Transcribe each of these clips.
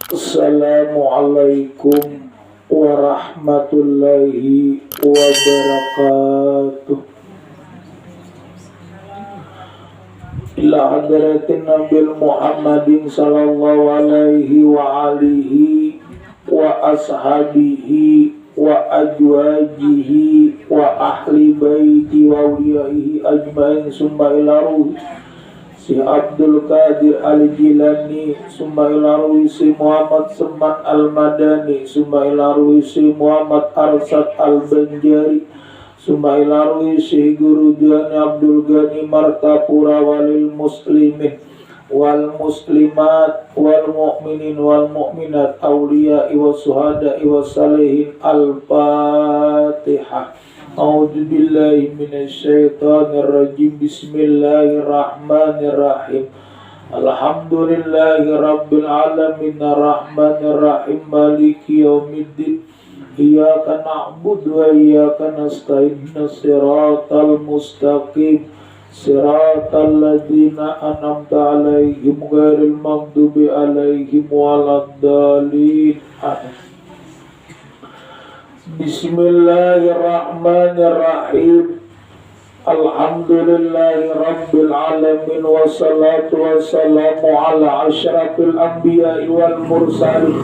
Assalamualaikum warahmatullahi wabarakatuh. Ila hadratin Nabil Muhammadin sallallahu alaihi wa alihi wa ashabihi wa ajwajihi wa ahli baiti wa awliyaihi ajmain summa ila ruh Si Abdul Qadir Al-Jilani summa ila ruh Si Muhammad Seman Al-Madani summa ila ruh Si Muhammad Arsad Al-Banjari summa ila ruh Si Guru Dani Abdul Ghani Martapura walil muslimin wal muslimat wal mu'minin wal mu'minat awliya'i was suhada'i was salihin. Al-Fatihah. A'udzu billahi minasyaitonir rajim. Bismillahirrahmanirrahim. Alhamdulillahi rabbil alamin arrahmanir rahim maliki yaumiddin. Iyyaka na'budu wa iyyaka nasta'in. Shiratal mustaqim Siratal ladzina an'amta 'alaihim ghairil maghdubi 'alaihim waladdallin. Bismillahirrahmanirrahim. Alhamdulillahi rabbil alamin wassalatu wassalamu ala asyrafil anbiya'i wal mursalin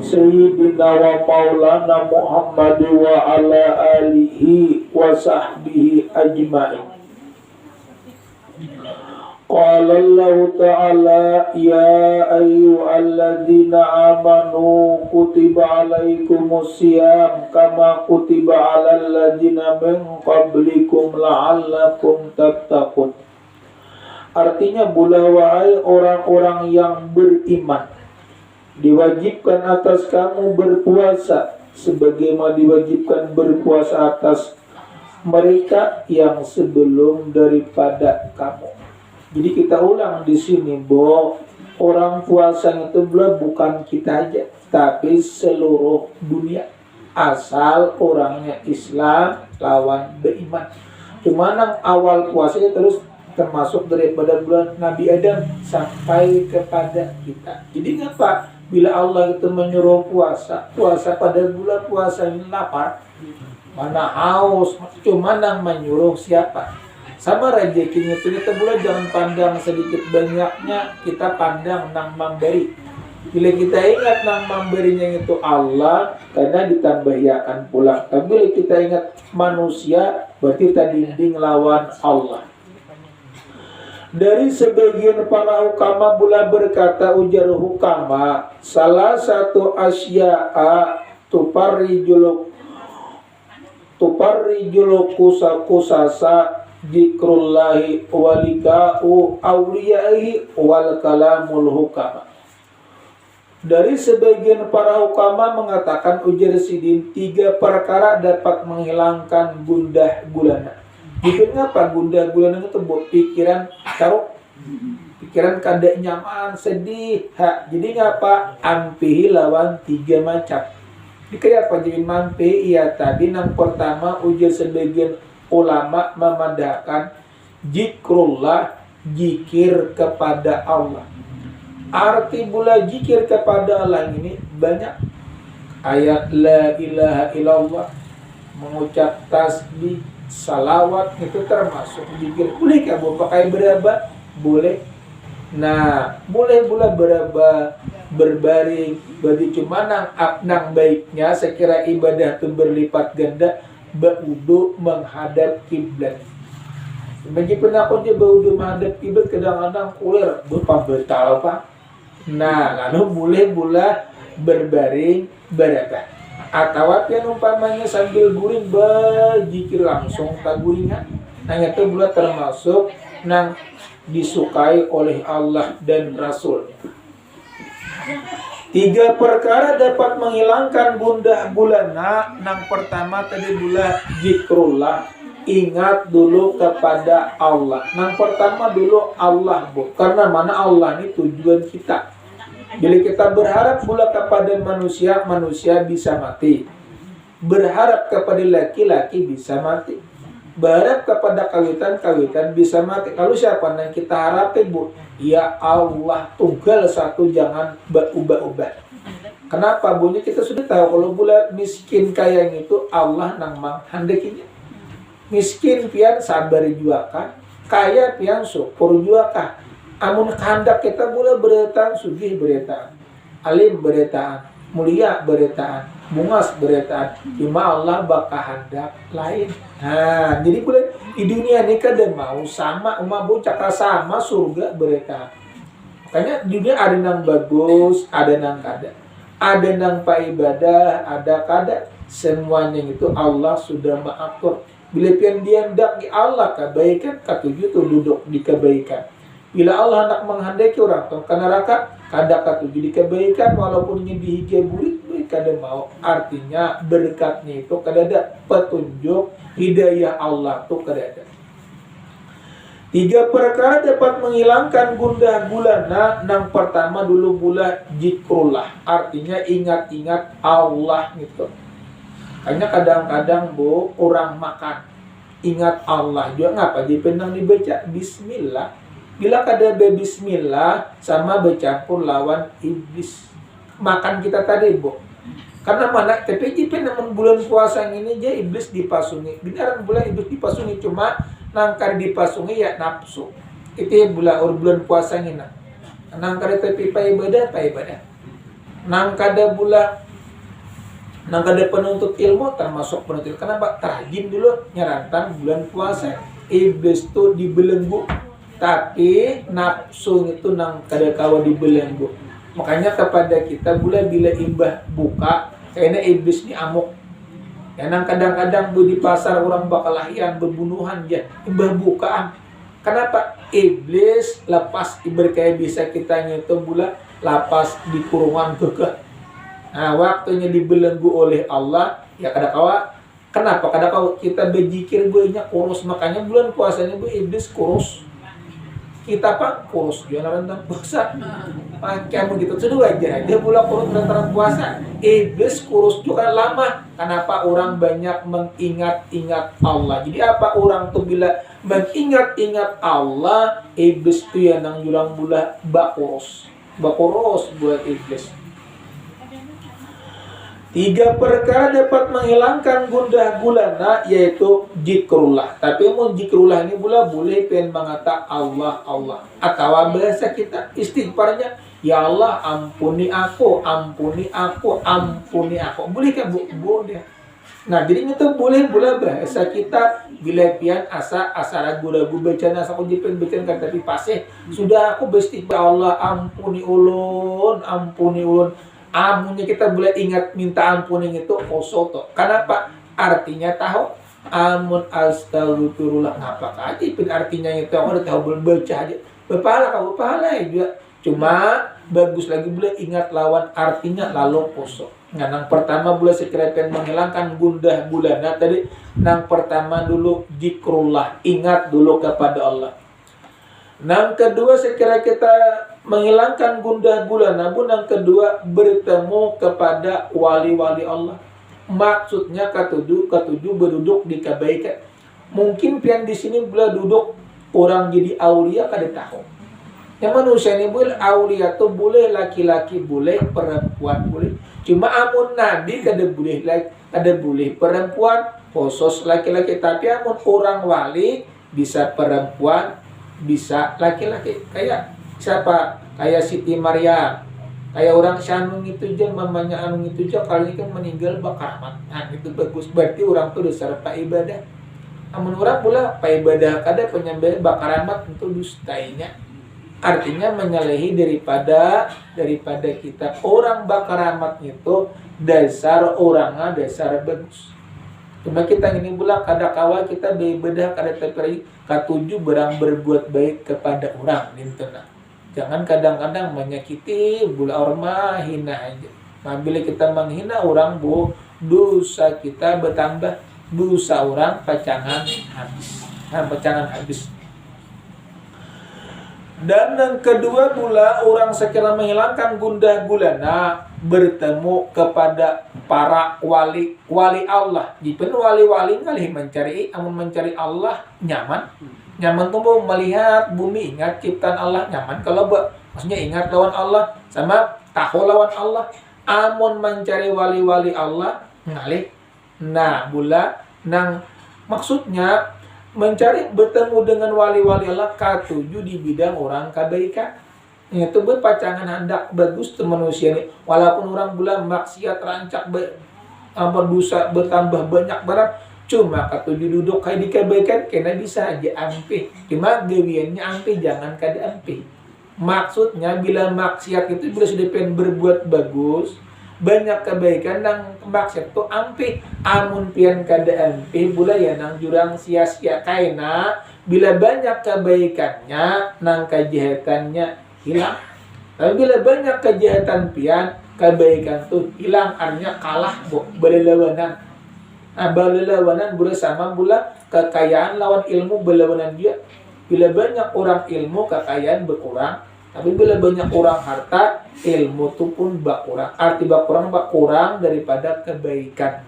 sayyidina wa maulana Muhammad wa ala alihi wa sahbihi ajma'in. Qala Allah Ta'ala ya ayyuhalladzina amanu kutiba alaikumus syiyam kama kutiba alal ladzina min qablikum la'allakum tattaqun. Artinya pula wahai orang-orang yang beriman, diwajibkan atas kamu berpuasa sebagaimana diwajibkan berpuasa atas mereka yang sebelum daripada kamu. Jadi kita ulang di sini bahwa orang puasa itu bukan kita aja, tapi seluruh dunia. Asal orangnya Islam lawan beriman. Cuman awal puasanya terus termasuk daripada bulan Nabi Adam sampai kepada kita. Jadi ngapa? Bila Allah itu menyuruh puasa pada bulan puasa ini lapar, mana haus, cuma nang menyuruh siapa? Sama rezekinya itu kita boleh jangan pandang sedikit banyaknya, kita pandang nang memberi. Bila kita ingat nang memberinya itu Allah, karena ditambah ya akan pulang. Tapi bila kita ingat manusia, berarti kita dinding lawan Allah. Dari sebagian para hukama pula berkata, ujar hukama, salah satu asya'a tuparrijul kusasa dzikrullahi walika'u awliyaihi wal kalamul hukama. Dari sebagian para hukama mengatakan, ujar sidin, 3 perkara dapat menghilangkan gundah gulana. Itu ngapa gundah gulana itu buat pikiran taruh pikiran kada nyaman, sedih. Jadi ngapa ampihi lawan 3 macam. Dikaya apa jadi mampi? Iya tadi yang pertama ujar sebagian ulama memandangkan zikrullah, zikir kepada Allah. Arti pula zikir kepada Allah ini banyak. Ayat la ilaha illallah, mengucap tasbih, salawat itu termasuk zikir. Boleh kamu pakai berapa? Boleh. Nah, boleh pula berapa berbaring. Berarti cuma nang baiknya sekira ibadah itu berlipat ganda, berwudu menghadap kiblat. Bagi penakut dia berwudu menghadap kiblat kadang-kadang ular berupa betal pak. Nah, lalu boleh pula berbaring berapa? Atau yang umpamanya sambil guring berzikir langsung tak guringan. Nah itu pula termasuk nang disukai oleh Allah dan Rasul. 3 perkara dapat menghilangkan gundah gulana. Nang pertama tadi pula zikrullah, ingat dulu kepada Allah. Nang pertama dulu Allah, Bu. Karena mana Allah ini tujuan kita. Bila kita berharap pula kepada manusia, manusia bisa mati. Berharap kepada laki-laki bisa mati. berharap kepada kawitan bisa mati. Lalu siapa yang kita harapin, Bu? Ya Allah tunggal satu, jangan berubah-ubah. Kenapa, Bu? Kita sudah tahu kalau bulan miskin kaya itu Allah nang menghendakinya. Miskin pian sabar juakan, kaya pian syukur juakan. Amun kehendak kita boleh beretaan, sugih beretaan, alim beretaan, mulia beretaan, bungas beretaan. Cuma Allah bakal hendak lain. Nah, jadi boleh di dunia ini kada mau sama umat cakap sama surga beretaan. Makanya di dunia ada yang bagus, ada yang kada. Ada yang pak ibadah, ada kada. Semuanya itu Allah sudah mengatur. Bila pian dia hendak di Allah kebaikan, katuju tu duduk di kebaikan. Bila Allah hendak menghendaki orang tu ke neraka, kada katuju di kebaikan, walaupun ini dihiga burik, kada mau. Artinya berkatnya itu kada ada, petunjuk hidayah Allah tu kada ada. 3 perkara dapat menghilangkan gundah gulana. Yang pertama dulu pula zikrullah, artinya ingat-ingat Allah gitu. Hanya kadang-kadang, Bu, orang makan ingat Allah juga ngapa dipendang dibaca bismillah. Bila kada be bismillah sama bercampur lawan iblis. Makan kita tadi, Bu. Karena mana tapi namun bulan puasa ini aja iblis dipasungi. Beneran bulan iblis dipasungi, cuma nangkar dipasungi ya nafsu. Itu ya bulan puasa ini. Nangkar tapi pa ibadah. Nangkada penuntut ilmu termasuk penuntut. Kenapa? Terajin dulu nyerantang bulan puasa. Iblis itu dibelenggu, tapi nafsu itu nang kada kawa dibelenggu. Makanya kepada kita bila imbah buka, kayaknya iblis ni amuk. Yang kadang-kadang di pasar orang bakal lahian berbunuhan ya, imbah bukaan. Kenapa? Iblis lepas berkaya bisa kita nyeto bula lapas di kurungan gegah. Nah, waktunya dibelenggu oleh Allah, ya kada kawa. Kenapa? Kada kawa kita berzikir banyak kurus, makanya bulan puasanya iblis kurus. Kita pak kurus juga rentang puasa. Kamu gitu sudah aja. Dia pula kurus rentang puasa. Iblis kurus juga lama. Kenapa? Orang banyak mengingat-ingat Allah. Jadi apa orang tuh bila mengingat-ingat Allah, iblis tuh yang nang julang bula bakurus buat iblis. 3 perkara dapat menghilangkan gundah gulana, yaitu zikrullah. Tapi mun zikrullah ini pula boleh pengen mengata Allah atau bahasa kita istighfarnya, ya Allah ampuni aku. Boleh kan, Bu? Boleh. Nah, jadi itu boleh pula bahasa kita bila pian asa ragu-ragu bacaan asa kujipen bacaan tapi pasih sudah aku beristighfar, Allah ampuni ulun. Amunnya kita boleh ingat minta ampunin itu kosoto. Kenapa? Artinya tahu. Amun astagfirullah ngapa aja pun artinya itu orang tahu belum baca aja. Berpahala juga. Cuma bagus lagi boleh ingat lawan artinya lalu koso. Nah, yang pertama boleh sekiranya menghilangkan gundah gulana tadi. Yang pertama dulu zikrullah, ingat dulu kepada Allah. Yang kedua sekiranya kita menghilangkan gundah gulana, yang kedua bertemu kepada wali-wali Allah. Maksudnya ketujuh berduduk di kebaikan. Mungkin pian di sini bila duduk orang jadi aulia kada tahu. Yang manusia ini boleh aulia tuh boleh laki-laki boleh, perempuan boleh. Cuma amun nabi kada boleh perempuan, khusus laki-laki. Tapi amun orang wali bisa perempuan, bisa laki-laki. Kayak siapa? Kayak Siti Maryam, kayak orang Syanung itu aja, mamanya Anung itu aja kali ini kan meninggal bakaramat. Nah, itu bagus, berarti orang tuh dasar pak ibadah. Amun orang pula pak ibadah kada penyembah bakaramat itu dustainya. Artinya menyalahi daripada kita. Orang bakaramat itu dasar orangnya dasar bagus. Cuma kita ini pula kada kawa kita beribadah kada terperi katuju berbuat baik kepada orang nintena. Jangan kadang-kadang menyakiti bula orang hina aja. Nah, bila kita menghina orang, Bu, dosa kita bertambah, dosa orang pacangan habis. Dan yang kedua pula orang sekiranya menghilangkan gundah gulana bertemu kepada para wali Allah. Jipun wali ngalih mencari Allah nyaman tuh mau melihat bumi, ingat ciptaan Allah nyaman. Kalau maksudnya ingat lawan Allah sama tahu lawan Allah. Amun mencari wali Allah ngalih. Nah bula nang maksudnya mencari bertemu dengan wali Allah katuju di bidang orang kebaikan. Itu berpacangan hendak bagus tuh manusia nih. Walaupun orang bulan maksiat rancak berdosa bertambah banyak barang, cuma katuju duduk kayak di kebaikan kena bisa aja ampe. Cuma gawiannya ampe jangan kada ampe. Maksudnya bila maksiat itu bila sudah pengen berbuat bagus, banyak kebaikan nang maksiat tuh ampe. Amun pian kada ampe bula ya nang jurang sia-sia kaina bila banyak kebaikannya nang kejahatannya hilang. Tapi bila banyak kejahatan pian, kebaikan tuh hilang, artinya kalah berlawanan. Nah, berlawanan bersama pula kekayaan lawan ilmu berlawanan dia. Bila banyak orang ilmu, kekayaan berkurang. Tapi bila banyak orang harta, ilmu tuh pun berkurang. Arti berkurang daripada kebaikan.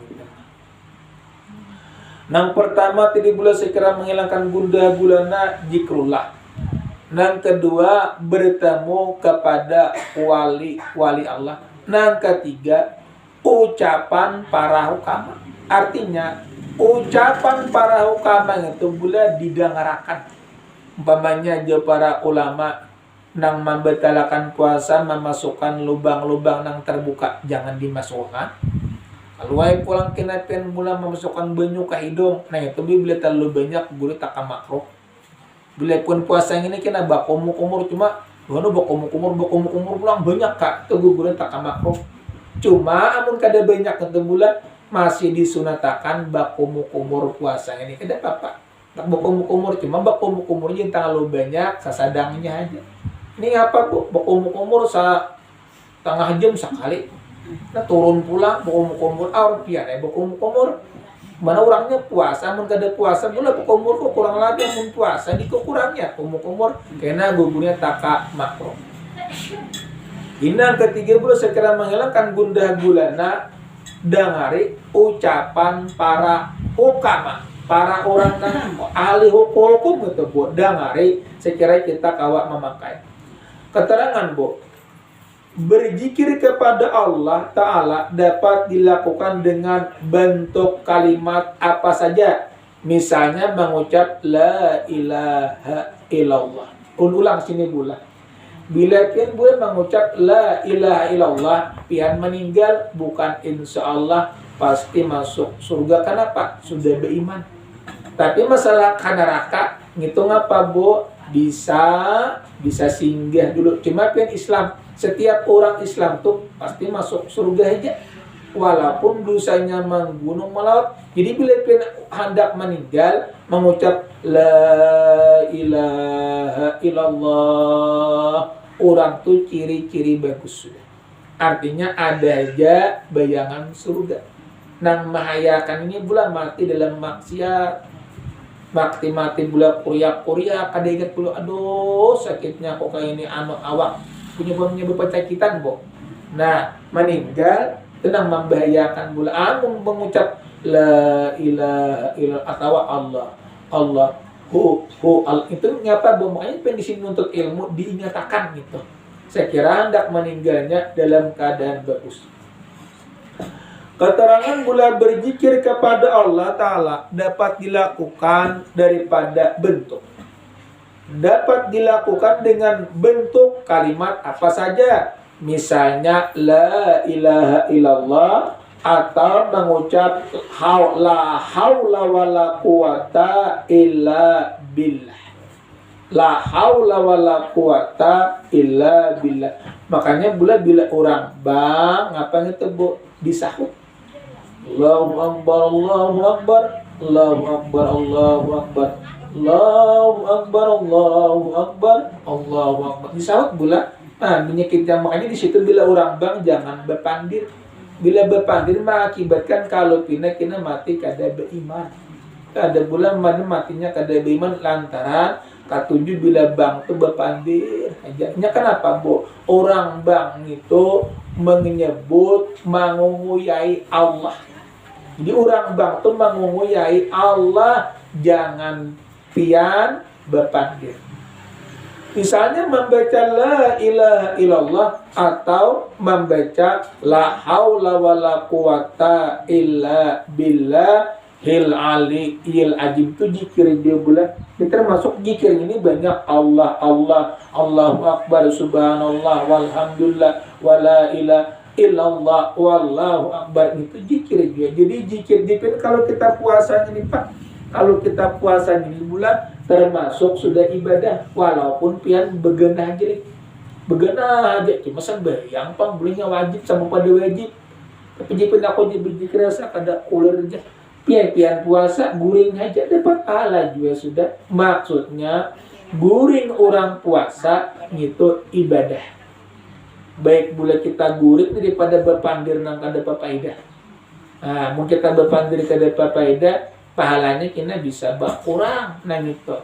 Yang pertama tadi pula sekira menghilangkan gundah gulana zikrullah. Yang kedua bertemu kepada wali Allah. Yang ketiga ucapan para hukama. Artinya ucapan para hukama itu pula didengarakan. Umpamanya aja para ulama nang membatalkan puasa memasukkan lubang-lubang nang terbuka jangan dimasukkan. Kalau ay pulang kinapen mula memasukkan banyu ke hidung. Nah itu bila terlalu banyak guru tak makruh. Bila pun puasa ini kena bakumur cuma bakumur pulang banyak kak itu guru tak makruh. Cuma amun kada banyak itu bulan masih disunatakan bakumur puasa ini kada apa-apa. Tak bakumur cuma bakumurnya terlalu banyak sasadangnya aja. Ini apa bu? Bakumur setengah jam sekali. Nah turun pulang bakumur rupiah bakumur mana orangnya puasa, amun kada puasa mula kumur kok kurang lagi amun puasa dikurangnya kumur kena gugurnya taka makro. Ini ketiga pula sekira menghilangkan gundah gulana dengari ucapan para hukama, para orang yang ahli hukum itu bu dengari sekira kita kawak memakai. Keterangan bu, berzikir kepada Allah Ta'ala dapat dilakukan dengan bentuk kalimat apa saja. Misalnya mengucap La ilaha illallah. Ulang sini pula. Bila pian boleh mengucap La ilaha illallah, pian meninggal bukan insya Allah pasti masuk surga. Kenapa? Sudah beriman. Tapi masalah neraka ngitung apa bu? Bisa singgah dulu. Cuma pian Islam. Setiap orang Islam tuh pasti masuk surga aja. Walaupun dosanya menggunung melaut. Jadi bila hendak meninggal mengucap La ilaha illallah, orang tuh ciri-ciri bagus sudah. Artinya ada aja bayangan surga. Nang mahayakan ini bulan mati dalam maksiat. Mati bulan kuria kada ingat pula aduh sakitnya kok kayak ini awak punya berpencakitan bu. Nah meninggal tenang membahayakan pula amun mengucap La ilaha illallah atau Allah itu ngapa bu makanya pendisi untuk ilmu dinyatakan gitu. Saya kira hendak meninggalnya dalam keadaan bagus. Keterangan pula berzikir kepada Allah Ta'ala dapat dilakukan daripada bentuk. Dapat dilakukan dengan bentuk kalimat apa saja. Misalnya La ilaha illallah atau mengucap La haula wa la quwata illa billah. La haula wa la quwata illa billah. Makanya bila orang bang apa itu bu disahut. Allahu akbar Allahu akbar Allahu akbar Allahu akbar Allahu akbar Allahu akbar Allahu akbar. Disahut pula. Nah, penyakit yang makanya di situ bila orang bang jangan berpandir. Bila berpandir mengakibatkan kalau kena mati kada beriman. Kada pula mana matinya kada beriman lantaran Katujuh bila bang tu berpandir aja. Nya kenapa, Bu? Orang bang itu menyebut mangunguyai Allah. Jadi orang bang tu mangunguyai Allah, jangan pian berpandir. Misalnya membaca la ilaha illallah atau membaca la haula wala quwata illa billahil aliyil azim, itu zikir dia bulan. Kita termasuk zikir ini banyak Allah, Allah, Allahu akbar, subhanallah, walhamdulillah, wala ilaha illallah, wallahu akbar, itu zikir dia. Jadi zikir kalau kita puasa ini Pak, kalau kita puasa ini bulan termasuk sudah ibadah, walaupun pian begenah aja cuma sembahyang Pak, bolehnya wajib sama pada wajib. Tapi jika aku berzikir rasa kada ular aja, pian puasa guring aja dapat pahala juga sudah. Maksudnya guring orang puasa itu ibadah. Baik boleh kita guring daripada berpandir nang kada papaidah. Nah, mungkin kita berpandir kada papaidah, pahalanya kita bisa berkurang. Nah itu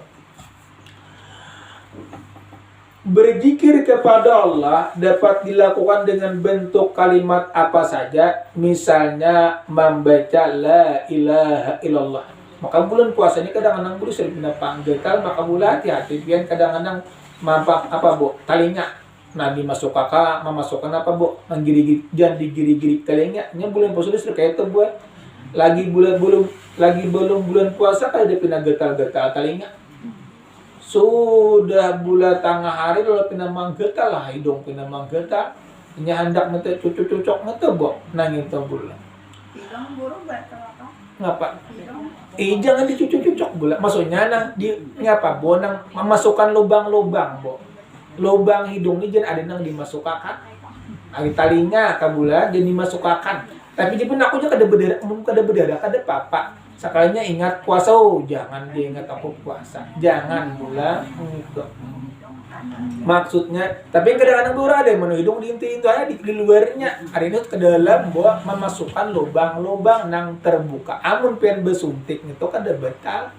berzikir kepada Allah dapat dilakukan dengan bentuk kalimat apa saja. Misalnya membaca la ilaha illallah. Maka bulan puasa ini kadang-kadang boleh sering panggil, maka bulan hati-hati pian kadang-kadang mampak apa Bu, talinga. Nabi masuk kakak, memasukkan apa Bu? Jangan digiri-giri talinga. Nya bulan puasa itu kayak itu buat lagi belum bulan puasa kan dia pina getal-getal talinga. Sudah bulan tengah hari lalu pina manggetal lah, hidung pina manggetal. Nya hendak mete cucuk-cucuk mete Bu, nangin to bulan. Hidung burung batal apa? Ngapa? Jangan dicucuk-cucuk bulan. Maksudnya nang di ngapa Bu nang memasukkan lubang-lubang Bu. Lubang hidung ini jangan ada nang dimasukkan. Ari talinga ka bulan jadi dimasukkan. Tapi jepun aku juga kada berdarah, kada apa-apa. Sekalinya ingat puasa, jangan diingat aku puasa. Jangan pula gitu. Maksudnya, tapi kadang-kadang ada yang menu hidung diinti itu aja di luarnya. Hari ini ke dalam bawa memasukkan lubang-lubang nang terbuka. Amun pengen besuntik itu kada batal.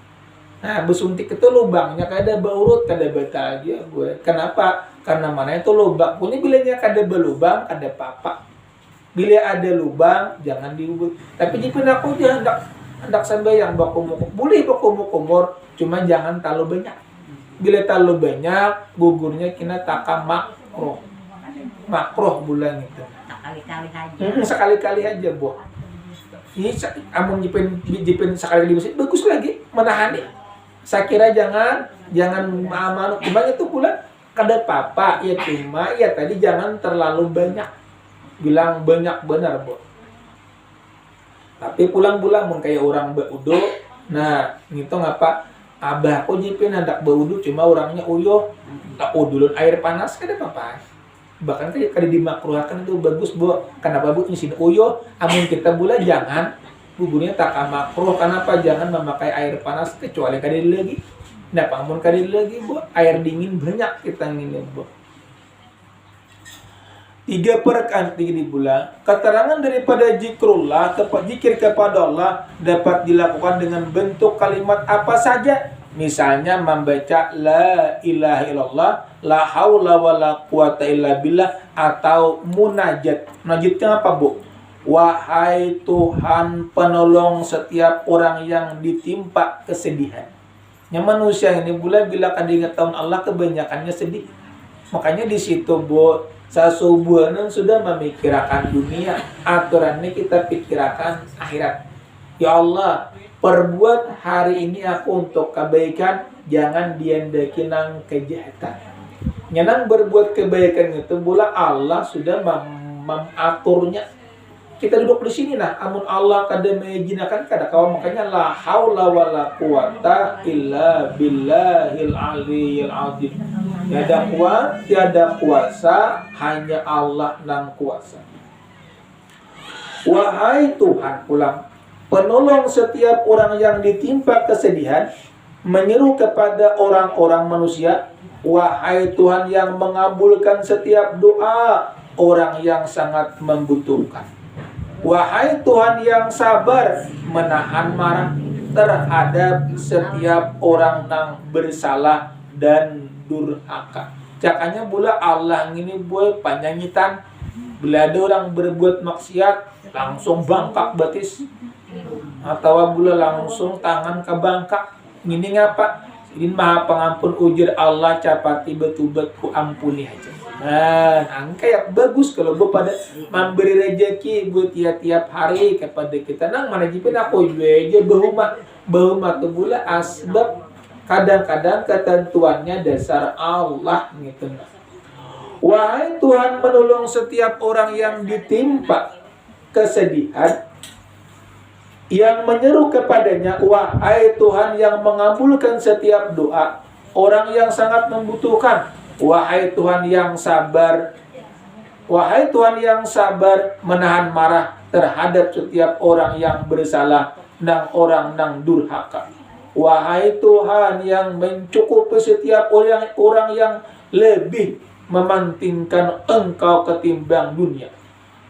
Nah, besuntik itu lubangnya kada berurut, kada batal aja gue. Kenapa? Karena mana itu lubang. Punya bilanya kada berlubang, kada apa-apa. Bila ada lubang, jangan diubah. Tapi jika aku jangan hendak sembahyang bakumuk, boleh bakumur, cuma jangan terlalu banyak. Bila terlalu banyak, gugurnya kena taka makruh bulan itu. Sekali-kali aja. Sekali-kali aja Bu. Ini amun jipin sekali di masjid bagus lagi menahani. Saya kira jangan aman. Cuma itu bulan kada apa-apa ya, cuma ya tadi jangan terlalu banyak. Bilang banyak benar Bu. Tapi pulang-pulang mun kayak orang beudo, nah gitu ngapa? Abah aku jipin hendak beudo cuma orangnya uyuh, tak udulun air panas kada apa-apa. Bahkan kayak kada dimakruhkan itu bagus Bu. Kenapa Bu nyisin uyuh? Amun kita bulan jangan gugurnya tak makruh. Kenapa? Jangan memakai air panas kecuali kada lagi. Nah, amun kada lagi Bu, air dingin banyak kita nginin Bu. 3 perkara di bulan. Keterangan daripada zikrullah, zikir kepada Allah dapat dilakukan dengan bentuk kalimat apa saja. Misalnya membaca la ilaha illallah, la haula wala quwata illa billah, atau munajat. Munajatnya apa Bu? Wahai Tuhan penolong setiap orang yang ditimpa kesedihan. Yang manusia ini bulan bila kada ingat tahun Allah kebanyakannya sedih. Makanya di situ Bu, sasubuhanan sudah memikirkan dunia, aturannya kita pikirkan akhirat. Ya Allah, perbuat hari ini aku untuk kebaikan, jangan diandaki nang kejahatan. Nyenang berbuat kebaikan itu pula Allah sudah mengaturnya. Kita duduk di sini nah, amun Allah kada mengizinakan kada kawan, makanya la haula wala quwata illa billahil aliyil azim. Tiada kuasa, hanya Allah nang kuasa. Wahai Tuhan, ulang, penolong setiap orang yang ditimpa kesedihan, menyeru kepada orang-orang manusia. Wahai Tuhan yang mengabulkan setiap doa orang yang sangat membutuhkan. Wahai Tuhan yang sabar menahan marah terhadap setiap orang yang bersalah dan durhaka. Cakanya pula Allah ini boy panjangitan. Bila ada orang berbuat maksiat, langsung bangkak betis. Atau pula langsung tangan ke bangkak. Ini ngapa? Ini maha pengampun ujar Allah capati betubat ku ampuni aja. Nah, kayak bagus kalau bu pada memberi rezeki buat tiap-tiap hari kepada kita. Nang mana jipin aku aja bahuma tu pula asbab kadang-kadang ketentuannya dasar Allah gitu. Wahai Tuhan menolong setiap orang yang ditimpa kesedihan, yang menyeru kepadanya, wahai Tuhan yang mengabulkan setiap doa orang yang sangat membutuhkan, wahai Tuhan yang sabar, wahai Tuhan yang sabar menahan marah terhadap setiap orang yang bersalah dan orang yang durhaka, wahai Tuhan yang mencukupi setiap orang yang lebih mementingkan Engkau ketimbang dunia.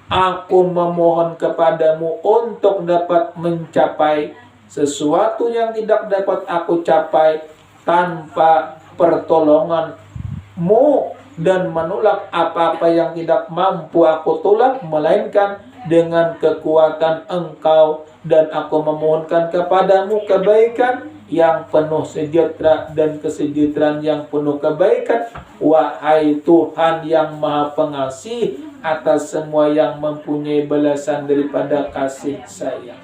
Aku memohon kepadamu untuk dapat mencapai sesuatu yang tidak dapat aku capai tanpa pertolongan-Mu, dan menolak apa-apa yang tidak mampu aku tolak melainkan dengan kekuatan Engkau, dan aku memohonkan kepadamu kebaikan yang penuh sejahtera dan kesejahteraan yang penuh kebaikan, wahai Tuhan yang Maha Pengasih atas semua yang mempunyai balasan daripada kasih sayang.